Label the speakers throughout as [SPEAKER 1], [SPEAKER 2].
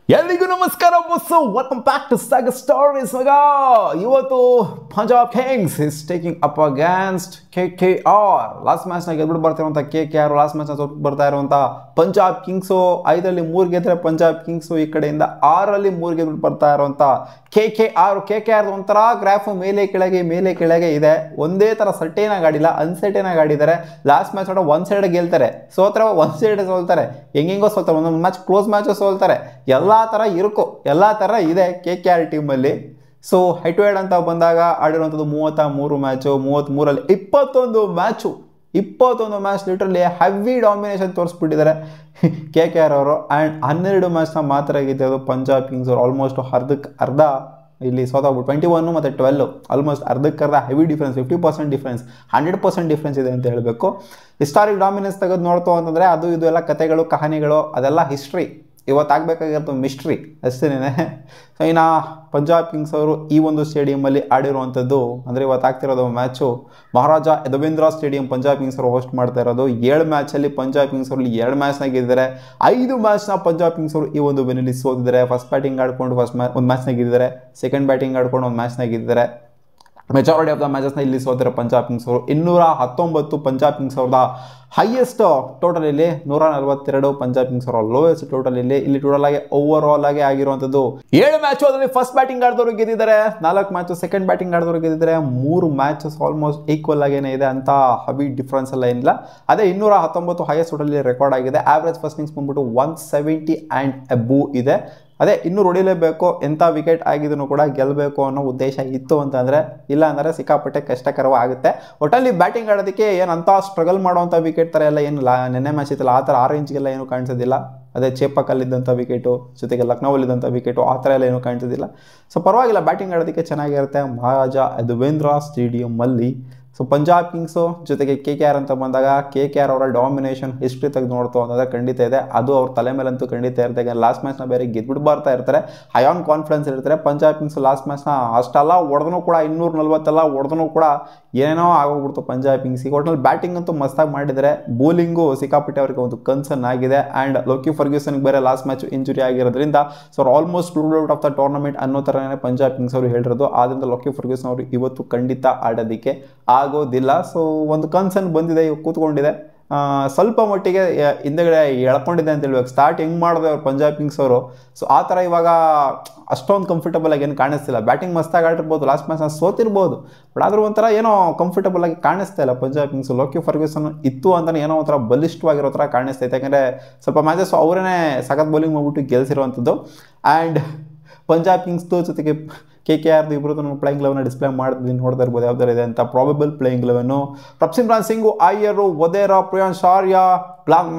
[SPEAKER 1] ಎಲ್ಲಿಗೂ ನಮಸ್ಕಾರ boss welcome back to saga stories ಮಗ. ಇವತ್ತು Punjab Kings is taking up against KKR. Last ಮ್ಯಾಚ್ನಾಗ ಗೆದ್ಬಿಟ್ಟು ಬರ್ತಿರುವಂಥ KKR, ಲಾಸ್ಟ್ ಮ್ಯಾಚ್ನ ಸೋತು ಬರ್ತಾ ಇರುವಂಥ ಪಂಜಾಬ್ ಕಿಂಗ್ಸು. 5ರಲ್ಲಿ 3 ಗೆದ್ರೆ ಪಂಜಾಬ್ ಕಿಂಗ್ಸು, ಈ ಕಡೆಯಿಂದ 6ರಲ್ಲಿ 3 ಗೆದ್ಬಿಟ್ಟು ಬರ್ತಾ ಇರುವಂಥ KKR ಒಂಥರ ಗ್ರಾಫು ಮೇಲೆ ಕೆಳಗೆ ಇದೆ. ಒಂದೇ ಥರ ಸರ್ಟೇನಾಗಿ ಆಡಿಲ್ಲ, ಅನ್ಸರ್ಟೇನಾಗಿ ಆಡಿದ್ದಾರೆ. ಲಾಸ್ಟ್ ಮ್ಯಾಚ್ ನೋಡೋ ಒಂದು ಸೈಡ್ ಗೆಲ್ತಾರೆ, ಸೋತ್ರೆ ಒಂದು ಸೈಡ್ ಸೋಲ್ತಾರೆ, ಹೆಂಗೆಂಗೋ ಸೋಲ್ತಾರೆ, ಒಂದೊಂದು ಮ್ಯಾಚ್ ಕ್ಲೋಸ್ ಮ್ಯಾಚು ಸೋಲ್ತಾರೆ. ಎಲ್ಲ ಥರ ಎಲ್ಲ ಥರ ಇದೆ KKR ಟೀಮಲ್ಲಿ. ಸೊ ಹೆಡ್ ಟು ಹೆಡ್ ಅಂತ ಬಂದಾಗ ಆಡಿರುವಂಥದ್ದು 33 ಮ್ಯಾಚು, 33ರಲ್ಲಿ 21 ಮ್ಯಾಚ್ ಲಿಟ್ರಲಿ ಹೆವಿ ಡಾಮಿನೇಷನ್ ತೋರಿಸ್ಬಿಟ್ಟಿದ್ದಾರೆ KKR ಅವರು. ಆ್ಯಂಡ್ 12 ಮ್ಯಾಚ್ನ ಮಾತ್ರ ಗೆದ್ದಿರೋದು ಪಂಜಾಬ್ ಕಿಂಗ್ಸ್ ಅವರು. ಆಲ್ಮೋಸ್ಟ್ ಅರ್ಧ ಇಲ್ಲಿ ಸೋತಾಗ್ಬಿಟ್ಟು 21 ಮತ್ತು 12 ಆಲ್ಮೋಸ್ಟ್ ಅರ್ಧಕ್ಕರ್ಧ ಹೆವಿ ಡಿಫ್ರೆನ್ಸ್, 50% ಡಿಫ್ರೆನ್ಸ್, 100% ಡಿಫ್ರೆನ್ಸ್ ಇದೆ ಅಂತ ಹೇಳಬೇಕು. ಹಿಸ್ಟಾರಿಕ್ ಡಾಮಿನೆನ್ಸ್ ತೆಗೆದು ನೋಡ್ತು ಅಂತಂದರೆ ಅದು ಇದು ಎಲ್ಲ ಕತೆಗಳು, ಕಹಾನಿಗಳು, ಅದೆಲ್ಲ ಹಿಸ್ಟ್ರಿ. ಇವತ್ತಾಗಬೇಕಾಗಿರೋದು ಮಿಸ್ಟ್ರಿ ಅಷ್ಟೇನೆ. ಸೊ ಇನ್ನು ಪಂಜಾಬ್ ಕಿಂಗ್ಸ್ ಅವರು ಈ ಒಂದು ಸ್ಟೇಡಿಯಮಲ್ಲಿ ಆಡಿರುವಂಥದ್ದು ಅಂದರೆ ಇವತ್ತಾಗ್ತಿರೋದು ಮ್ಯಾಚು ಮಹಾರಾಜ ಯದುವೀಂದ್ರ ಸ್ಟೇಡಿಯಂ ಪಂಜಾಬ್ ಕಿಂಗ್ಸ್ ಅವರು ಹೋಸ್ಟ್ ಮಾಡ್ತಾ ಇರೋದು. 7 ಮ್ಯಾಚಲ್ಲಿ ಪಂಜಾಬ್ ಕಿಂಗ್ಸ್ ಅವರಲ್ಲಿ 2 ಮ್ಯಾಚ್ನ ಗೆದ್ದಿದ್ದಾರೆ. 5 ಮ್ಯಾಚ್ನ ಪಂಜಾಬ್ ಕಿಂಗ್ಸ್ ಅವರು ಈ ಒಂದು ವಿನಲ್ಲಿ ಸೋತಿದ್ದಾರೆ. ಫಸ್ಟ್ ಬ್ಯಾಟಿಂಗ್ ಆಡ್ಕೊಂಡು ಒಂದು ಮ್ಯಾಚ್ನ ಗೆದ್ದಿದ್ದಾರೆ, ಸೆಕೆಂಡ್ ಬ್ಯಾಟಿಂಗ್ ಆಡ್ಕೊಂಡು ಒಂದು ಮ್ಯಾಚ್ನ ಗೆದ್ದಿದ್ದಾರೆ. ಮೆಜಾರಿಟಿ ಆಫ್ ದ ಮ್ಯಾಚಸ್ನ ಇಲ್ಲಿ ಸೋತಿರೋ ಪಂಜಾಬ್ ಕಿಂಗ್ಸ್ ಅವರು. 219 ಪಂಜಾಬ್ ಕಿಂಗ್ಸ್ ಅವ್ರದ ಹೈಯೆಸ್ಟ್ ಟೋಟಲ್ ಇಲ್ಲಿ, 142 ಪಂಜಾಬ್ ಕಿಂಗ್ಸ್ ಅವರ ಲೋಯೆಸ್ಟ್ ಟೋಟಲ್ ಇಲ್ಲಿ ಟೋಟಲ್ ಆಗಿ ಓವರ್ ಆಲ್ ಆಗಿ ಆಗಿರುವಂಥದ್ದು 7 ಮ್ಯಾಚು. ಅದರಲ್ಲಿ ಫಸ್ಟ್ ಬ್ಯಾಟಿಂಗ್ ಆಡಿದವರು ಗೆದ್ದಿದ್ದಾರೆ, 4 ಮ್ಯಾಚು ಸೆಕೆಂಡ್ ಬ್ಯಾಟಿಂಗ್ ಆಡಿದವರು ಗೆದ್ದಿದ್ದಾರೆ. 3 ಮ್ಯಾಚಸ್ ಆಲ್ಮೋಸ್ಟ್ ಈಕ್ವಲ್ ಆಗೇನೆ ಇದೆ ಅಂತ ಹೆವಿ ಡಿಫ್ರೆನ್ಸ್ ಎಲ್ಲ ಏನಿಲ್ಲ. ಅದೇ 219 ಹೈಯೆಸ್ಟ್ ಟೋಟಲ್ ರೆಕಾರ್ಡ್ ಆಗಿದೆ. ಆವ್ರೇಜ್ ಫಸ್ಟ್ ಇನ್ನಿಂಗ್ಸ್ ಬಂದ್ಬಿಟ್ಟು 170 ಆ್ಯಂಡ್ ಅಬೂ ಇದೆ. ಅದೇ ಇನ್ನೂ ಹೊಡಿಲೇಬೇಕು, ಎಂಥ ವಿಕೆಟ್ ಆಗಿದೂ ಕೂಡ ಗೆಲ್ಲಬೇಕು ಅನ್ನೋ ಉದ್ದೇಶ ಇತ್ತು ಅಂತಂದರೆ, ಇಲ್ಲ ಅಂದರೆ ಸಿಕ್ಕಾಪಟ್ಟೆ ಕಷ್ಟಕರವಾಗುತ್ತೆ. ಒಟ್ಟಲ್ಲಿ ಬ್ಯಾಟಿಂಗ್ ಆಡೋದಕ್ಕೆ ಏನಂತ ಸ್ಟ್ರಗಲ್ ಮಾಡುವಂಥ ವಿಕೆಟ್ ಥರ ಎಲ್ಲ ಏನಿಲ್ಲ. ನೆನ್ನೆ ಮ್ಯಾಚ್ ಇತ್ತಲ್ಲ ಆ ಥರ ಆರೆಂಜ್ಗೆಲ್ಲ ಏನೂ ಕಾಣಿಸೋದಿಲ್ಲ. ಅದೇ ಚೇಪಕ್ಕಲ್ಲಿದ್ದಂಥ ವಿಕೆಟು, ಜೊತೆಗೆ ಲಕ್ನೋವಲ್ಲಿದ್ದಂಥ ವಿಕೆಟು, ಆ ಥರ ಎಲ್ಲ ಏನೂ ಕಾಣಿಸೋದಿಲ್ಲ. ಸೊ ಪರವಾಗಿಲ್ಲ, ಬ್ಯಾಟಿಂಗ್ ಆಡೋದಕ್ಕೆ ಚೆನ್ನಾಗಿರುತ್ತೆ ಮಹಾರಾಜ ಯದುವೀಂದ್ರ ಸ್ಟೇಡಿಯಮಲ್ಲಿ. ಸೊ ಪಂಜಾಬ್ ಕಿಂಗ್ಸು ಜೊತೆಗೆ KKR ಅಂತ ಬಂದಾಗ KKR ಅವರ ಡಾಮಿನೇಷನ್ ಹಿಸ್ಟ್ರಿ ತೆಗೆದು ನೋಡ್ತು ಅಂತಂದರೆ ಖಂಡಿತ ಇದೆ. ಅದು ಅವ್ರ ತಲೆ ಮೇಲಂತೂ ಖಂಡಿತ ಇರುತ್ತೆ. ಲಾಸ್ಟ್ ಮ್ಯಾಚ್ನ ಬೇರೆ ಗೆದ್ಬಿಟ್ಟು ಬರ್ತಾ ಇರ್ತಾರೆ, ಹೈ ಆನ್ ಕಾನ್ಫಿಡೆನ್ಸ್ ಇರ್ತಾರೆ. ಪಂಜಾಬ್ ಕಿಂಗ್ಸ್ ಲಾಸ್ಟ್ ಮ್ಯಾಚ್ನ ಅಷ್ಟೆಲ್ಲ ಹೊಡೆದೂ ಕೂಡ 240 ಹೊಡೆದೂ ಕೂಡ ಏನೇನೋ ಆಗೋಗ್ಬಿಡ್ತು ಪಂಜಾಬ್ ಕಿಂಗ್ಸಿಗೆ. ಒಟ್ಟಿನಲ್ಲಿ ಬ್ಯಾಟಿಂಗ್ ಅಂತೂ ಮಸ್ತಾಗಿ ಮಾಡಿದರೆ, ಬೌಲಿಂಗು ಸಿಕ್ಕಾಪಟ್ಟೆ ಅವರಿಗೆ ಒಂದು ಕನ್ಸರ್ನ್ ಆಗಿದೆ. ಆ್ಯಂಡ್ ಲೋಕಿ ಫರ್ಗ್ಯೂಸನ್ಗೆ ಬೇರೆ ಲಾಸ್ಟ್ ಮ್ಯಾಚ್ ಇಂಜುರಿ ಆಗಿರೋದ್ರಿಂದ so almost ruled out of the tournament ಅನ್ನೋ ಥರನೇ ಪಂಜಾಬ್ ಕಿಂಗ್ಸ್ ಅವರು ಹೇಳಿರೋದು. ಆದ್ದರಿಂದ ಲೋಕಿ ಫರ್ಗ್ಯೂಸನ್ ಅವರು ಇವತ್ತು ಖಂಡಿತ ಆಡೋದಕ್ಕೆ ಆಗೋದಿಲ್ಲ. ಸೊ ಒಂದು ಕನ್ಸರ್ನ್ ಬಂದಿದೆ, ಇವಾಗ ಕೂತ್ಕೊಂಡಿದೆ, ಸ್ವಲ್ಪ ಮಟ್ಟಿಗೆ ಹಿಂದೆಗಡೆ ಎಳ್ಕೊಂಡಿದೆ ಅಂತ ಹೇಳ್ಬೇಕು. ಸ್ಟಾರ್ಟ್ ಹೆಂಗೆ ಮಾಡಿದೆ ಅವ್ರು ಪಂಜಾಬ್ ಕಿಂಗ್ಸ್ ಅವರು, ಸೊ ಆ ಥರ ಇವಾಗ ಅಷ್ಟೊಂದು ಕಂಫರ್ಟಬಲ್ ಆಗಿ ಏನು ಕಾಣಿಸ್ತಿಲ್ಲ. ಬ್ಯಾಟಿಂಗ್ ಮಸ್ತಾಗಿ ಆಡಿರ್ಬೋದು, ಲಾಸ್ಟ್ ಮ್ಯಾಚ್ನ ಸೋತಿರ್ಬೋದು, ಬಟ್ ಆದರೂ ಒಂಥರ ಏನೋ ಕಂಫರ್ಟಬಲ್ ಆಗಿ ಕಾಣಿಸ್ತಾ ಇಲ್ಲ ಪಂಜಾಬ್ ಕಿಂಗ್ಸ್. ಲೋಕಿ ಫರ್ಗ್ಯೂಸನ್ ಇತ್ತು ಅಂತಲೇ ಏನೋ ಒಂಥರ ಬಲಿಷ್ಠವಾಗಿರೋ ಥರ ಕಾಣಿಸ್ತೈತೆ. ಯಾಕೆಂದರೆ ಸ್ವಲ್ಪ ಮ್ಯಾಚಸ್ ಅವರೇ ಸಖತ್ ಬೌಲಿಂಗ್ ಮಾಡಿಬಿಟ್ಟು ಗೆಲ್ಸಿರುವಂಥದ್ದು. ಆ್ಯಂಡ್ ಪಂಜಾಬ್ ಕಿಂಗ್ಸ್ದು ಜೊತೆಗೆ KKR ಇಬ್ಬರದ್ದು ನಾವು ಪ್ಲೇಯಿಂಗ್ ಲೆವೆನ್ನ ಡಿಸ್ಪ್ಲೇ ಮಾಡಿದ್ದೀನಿ, ನೋಡ್ತಾ ಇರ್ಬೋದು ಯಾವ ಥರ ಇದೆ ಅಂತ. Probable playing eleven ಪ್ರಭ್ಸಿಮ್ರಾನ್ Singh, ಅಯ್ಯರು, ವಧೇರಾ, Priyansh ಆರ್ಯ,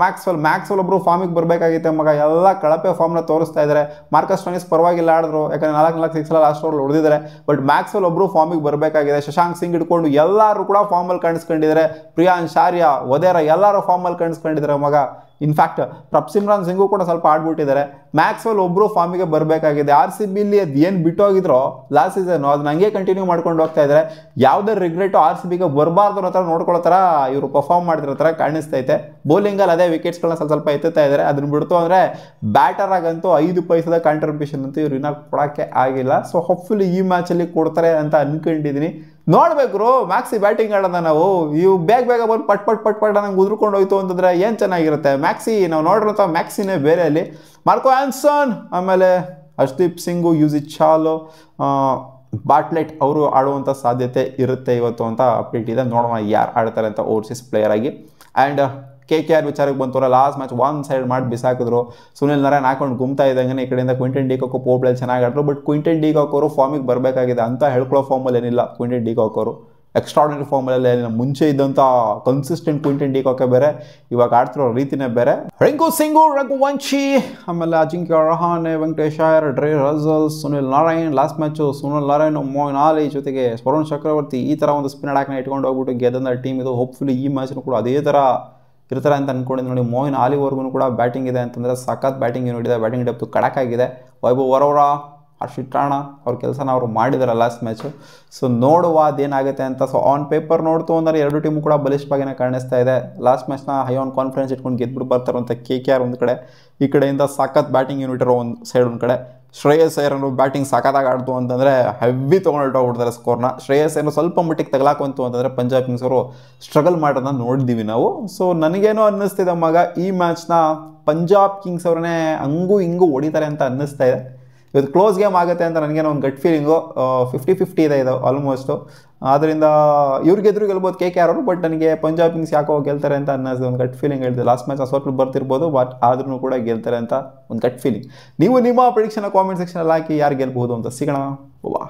[SPEAKER 1] ಮ್ಯಾಕ್ಸ್ವೆಲ್ ಒಬ್ಬರು ಫಾರ್ಮಿಗೆ ಬರಬೇಕಾಗಿತ್ತೆ ಮಗ. ಎಲ್ಲ ಕಳಪೆ ಫಾರ್ಮ್ನ ತೋರಿಸ್ತಾ ಇದ್ದಾರೆ. ಮಾರ್ಕಸ್ ಸ್ಟೋನಿಸ್ ಪರವಾಗಿಲ್ಲ ಆಡಿದ್ರು, ಯಾಕಂದರೆ 4 ಸಿಕ್ಸ್ ಲಾಸ್ಟ್ ಓವರ್ ಹೊಡೆದಿದ್ದಾರೆ. ಬಟ್ ಮ್ಯಾಕ್ಸ್ವೆಲ್ ಒಬ್ಬರು ಫಾರ್ಮಿಗೆ ಬರಬೇಕಾಗಿದೆ. ಶಶಾಂಕ್ ಸಿಂಗ್ ಹಿಡ್ಕೊಂಡು ಎಲ್ಲರೂ ಕೂಡ ಫಾರ್ಮಲ್ಲಿ ಕಾಣಿಸ್ಕೊಂಡಿದ್ದಾರೆ. ಪ್ರಿಯಾಂಶ್ ಆರ್ಯ, ವಧೇರಾ ಎಲ್ಲರೂ ಫಾರ್ಮಲ್ಲಿ ಕಾಣಿಸ್ಕೊಂಡಿದ್ದಾರೆ ಮಗ. ಇನ್ಫ್ಯಾಕ್ಟ್ ಪ್ರಭ್ಸಿಮ್ರಾನ್ ಸಿಂಗು ಕೂಡ ಸ್ವಲ್ಪ ಆಡ್ಬಿಟ್ಟಿದ್ದಾರೆ. ಮ್ಯಾಕ್ಸ್ವೆಲ್ ಒಬ್ಬರು ಫಾರ್ಮಿಗೆ ಬರಬೇಕಾಗಿದೆ. RCBಲಿ ಅದು ಏನು ಬಿಟ್ಟೋಗಿದ್ರೋ ಲಾಸ್ಟ್ ಸೀಸನ್ ಅದನ್ನ ಹಂಗೆ ಕಂಟಿನ್ಯೂ ಮಾಡ್ಕೊಂಡು ಹೋಗ್ತಾ ಇದ್ದಾರೆ. ಯಾವುದೇ ರಿಗ್ರೆಟು RCBಗೆ ಬರಬಾರ್ದು ಅನ್ನೋ ಥರ ನೋಡ್ಕೊಳ್ಳೋ ಥರ ಇವರು ಪರ್ಫಾರ್ಮ್ ಮಾಡ್ತಿರೋ ಥರ ಕಾಣಿಸ್ತೈತೆ. ಬೌಲಿಂಗಲ್ಲಿ ಅದೇ ವಿಕೆಟ್ಸ್ಗಳನ್ನ ಸ್ವಲ್ಪ ಎತ್ತುತ್ತಾ ಇದ್ದಾರೆ. ಅದನ್ನ ಬಿಡ್ತು ಅಂದರೆ ಬ್ಯಾಟರ್ ಆಗಂತೂ 5 ಪೈಸದ ಕಾಂಟ್ರಿಬ್ಯೂಷನ್ ಅಂತೂ ಇವ್ರು ಇನ್ನೂ ಕೊಡೋಕ್ಕೆ ಆಗಿಲ್ಲ. ಸೊ ಹೋಪ್ಫುಲಿ ಈ ಮ್ಯಾಚಲ್ಲಿ ಕೊಡ್ತಾರೆ ಅಂತ ಅನ್ಕೊಂಡಿದ್ದೀನಿ. ನೋಡ್ಬೇಕು ಮ್ಯಾಕ್ಸಿ ಬ್ಯಾಟಿಂಗ್ ಆಡೋಣ ನಾವು. ಇವು ಬೇಗ ಬಂದು ಪಟ್ ನಂಗೆ ಉದ್ರಕೊಂಡು ಹೋಯ್ತು ಅಂತಂದರೆ ಏನು ಚೆನ್ನಾಗಿರುತ್ತೆ. ಮ್ಯಾಕ್ಸಿ ನಾವು ನೋಡಿರೋಂಥ ಮ್ಯಾಕ್ಸಿನೇ ಬೇರೆ. ಅಲ್ಲಿ ಮಾರ್ಕೋ ಆನ್ಸನ್, ಆಮೇಲೆ ಹರ್ಷದೀಪ್ ಸಿಂಗು, ಯೂಸುಫ್ ಚಾಹಲ್, ಬಾಟ್ಲೆಟ್ ಅವರು ಆಡುವಂಥ ಸಾಧ್ಯತೆ ಇರುತ್ತೆ ಇವತ್ತು ಅಂತ ಅಪ್ಡೇಟ್ ಇದೆ. ನೋಡೋಣ ಯಾರು ಆಡ್ತಾರೆ ಅಂತ ಓವರ್ಸೀಸ್ ಪ್ಲೇಯರ್ ಆಗಿ. ಆ್ಯಂಡ್ KKR ವಿಚಾರಕ್ಕೆ ಬಂತವ್ರೆ, ಲಾಸ್ಟ್ ಮ್ಯಾಚ್ ಒನ್ ಸೈಡ್ ಮಾಡಿ ಬಿಸಾಕಿದ್ರು. ಸುನಿಲ್ ನಾರಾಯಣ್ ಹಾಕೊಂಡು ಗುಮ್ತಾ ಇದ್ದಂಗೆ ಈ ಕಡೆಯಿಂದ ಕ್ವಿಂಟನ್ ಡಿ ಕಾಕ್, ಪೋಪ್ಲೆಲ್ ಚೆನ್ನಾಗಿ ಆಡಿದ್ರು. ಬಟ್ ಕ್ವಿಂಟನ್ ಡಿ ಕಾಕ್ ಅವರು ಫಾರ್ಮಿಗೆ ಬರಬೇಕಾಗಿದೆ ಅಂತ ಹೇಳ್ಕೊಳ್ಳೋ ಫಾರ್ಮಲ್ಲಿ ಏನಿಲ್ಲ. ಕ್ವಿಂಟನ್ ಡಿ ಕಾಕ್ ಅವರು ಎಕ್ಸ್ಟ್ರಾರ್ಡಿನರಿ ಫಾರ್ಮಲ್ಲಿ ಏನಿಲ್ಲ. ಮುಂಚೆ ಇದ್ದಂಥ ಕನ್ಸಿಸ್ಟೆಂಟ್ ಕ್ವಿಂಟನ್ ಡಿ ಕಾಕೆ ಬೇರೆ, ಇವಾಗ ಆಡ್ತಿರೋ ರೀತಿನೇ ಬೇರೆ. ರಿಂಕು ಸಿಂಗು, ರಘುವಂಶಿ, ಆಮೇಲೆ Ajinkya Rahane, Venkatesh Iyer, dry Russell, Sunil Narayan. Last match Sunil Narayan, Moin ಆಲಿ ಜೊತೆಗೆ ವರುಣ್ ಚಕ್ರವರ್ತಿ ಈ ಥರ ಒಂದು ಸ್ಪಿನ್ ಅಟ್ಯಾಕ್ನ ಇಟ್ಕೊಂಡು ಹೋಗ್ಬಿಟ್ಟು ಗೆದ್ದಂಥ ಟೀಮ್ ಇದು. ಹೋಪ್ಫುಲಿ ಈ ಮ್ಯಾಚ್ನು ಕೂಡ ಅದೇ ಥರ ಇರ್ತಾರೆ ಅಂತ ಅಂದ್ಕೊಂಡಿದ್ದು. ನೋಡಿ ಮೊಯಿನ್ ಆಲಿವರೆಗೂ ಕೂಡ ಬ್ಯಾಟಿಂಗ್ ಇದೆ ಅಂತಂದರೆ ಸಖತ್ ಬ್ಯಾಟಿಂಗ್ ನೋಡಿದೆ. ಬ್ಯಾಟಿಂಗ್ ಡೆಪ್ತು ಕಡಕ್ ಆಗಿದೆ. ವೈಭವ್ ವರೋರಾ, ಹರ್ಷಿತ್ ರಾಣಾ ಅವ್ರ ಕೆಲಸನ ಅವರು ಮಾಡಿದ್ದಾರೆ ಲಾಸ್ಟ್ ಮ್ಯಾಚು. ಸೊ ನೋಡುವ ಅದೇನಾಗುತ್ತೆ ಅಂತ. ಸೊ ಆನ್ ಪೇಪರ್ ನೋಡ್ತು ಅಂದರೆ ಎರಡು ಟೀಮು ಕೂಡ ಬಲಿಷ್ಠವಾಗಿಯೇ ಕಾಣಿಸ್ತಾ ಇದೆ. ಲಾಸ್ಟ್ ಮ್ಯಾಚ್ನ ಹೈ ಆನ್ ಕಾನ್ಫಿಡೆನ್ಸ್ ಇಟ್ಕೊಂಡು ಗೆದ್ಬಿಟ್ಟು ಬರ್ತಾರಂತ KKR ಒಂದು ಕಡೆ, ಈ ಕಡೆಯಿಂದ ಸಖತ್ ಬ್ಯಾಟಿಂಗ್ ಯೂನಿಟ್ ಇರೋ ಒಂದು ಸೈಡ್ ಒಂದು ಕಡೆ. ಶ್ರೇಯಸ್ ಅಯ್ಯರ್ ಬ್ಯಾಟಿಂಗ್ ಸಖತ್ತಾಗಿ ಆಡ್ತು ಅಂತಂದರೆ ಹೆವಿ ತೊಗೊಂಡೋಗ್ಬಿಡ್ತಾರೆ ಸ್ಕೋರ್ನ. ಶ್ರೇಯಸ್ ಅಯ್ಯರ್ ಸ್ವಲ್ಪ ಮಟ್ಟಿಗೆ ತಗಲಾಕಂತು ಅಂತಂದರೆ ಪಂಜಾಬ್ ಕಿಂಗ್ಸ್ ಅವರು ಸ್ಟ್ರಗಲ್ ಮಾಡೋದನ್ನ ನೋಡಿದ್ದೀವಿ ನಾವು. ಸೊ ನನಗೇನೋ ಅನ್ನಿಸ್ತಿದೆ ಮಗ, ಈ ಮ್ಯಾಚ್ನ ಪಂಜಾಬ್ ಕಿಂಗ್ಸ್ ಅವ್ರನ್ನೇ ಹಂಗೂ ಹಿಂಗೂ ಹೊಡಿತಾರೆ ಅಂತ ಅನ್ನಿಸ್ತಾ ಇದೆ. ಇವತ್ತು ಕ್ಲೋಸ್ ಗೇಮ್ ಆಗುತ್ತೆ ಅಂತ ನನಗೇನೋ ಒಂದು ಗಟ್ ಫೀಲಿಂಗು. 50-50 ಇದೆ ಇದು ಆಲ್ಮೋಸ್ಟು. ಆದ್ದರಿಂದ ಗೆದ್ರು ಗೆಲ್ಬೋದು KKR ಅವರು, ಬಟ್ ನನಗೆ ಪಂಜಾಬ್ ಕಿಂಗ್ಸ್ ಯಾಕೋ ಗೆಲ್ತಾರೆ ಅಂತ ಅನ್ನಿಸ್ತು. ಒಂದು ಗಟ್ ಫೀಲಿಂಗ್ ಹೇಳ್ತಿದೆ. ಲಾಸ್ಟ್ ಮ್ಯಾಚ್ ಸೋತ್ಲು ಬರ್ತಿರ್ಬೋದು, ಬಟ್ ಆದ್ರೂ ಕೂಡ ಗೆಲ್ತಾರೆ ಅಂತ ಒಂದು ಗಟ್ ಫೀಲಿಂಗ್. ನೀವು ನಿಮ್ಮ ಪ್ರಿಡಿಕ್ಷನ್ ಕಾಮೆಂಟ್ ಸೆಕ್ಷನಲ್ಲಿ ಹಾಕಿ ಯಾರು ಗೆಲ್ಬಹುದು ಅಂತ. ಸಿಗೋಣ. ವಾ.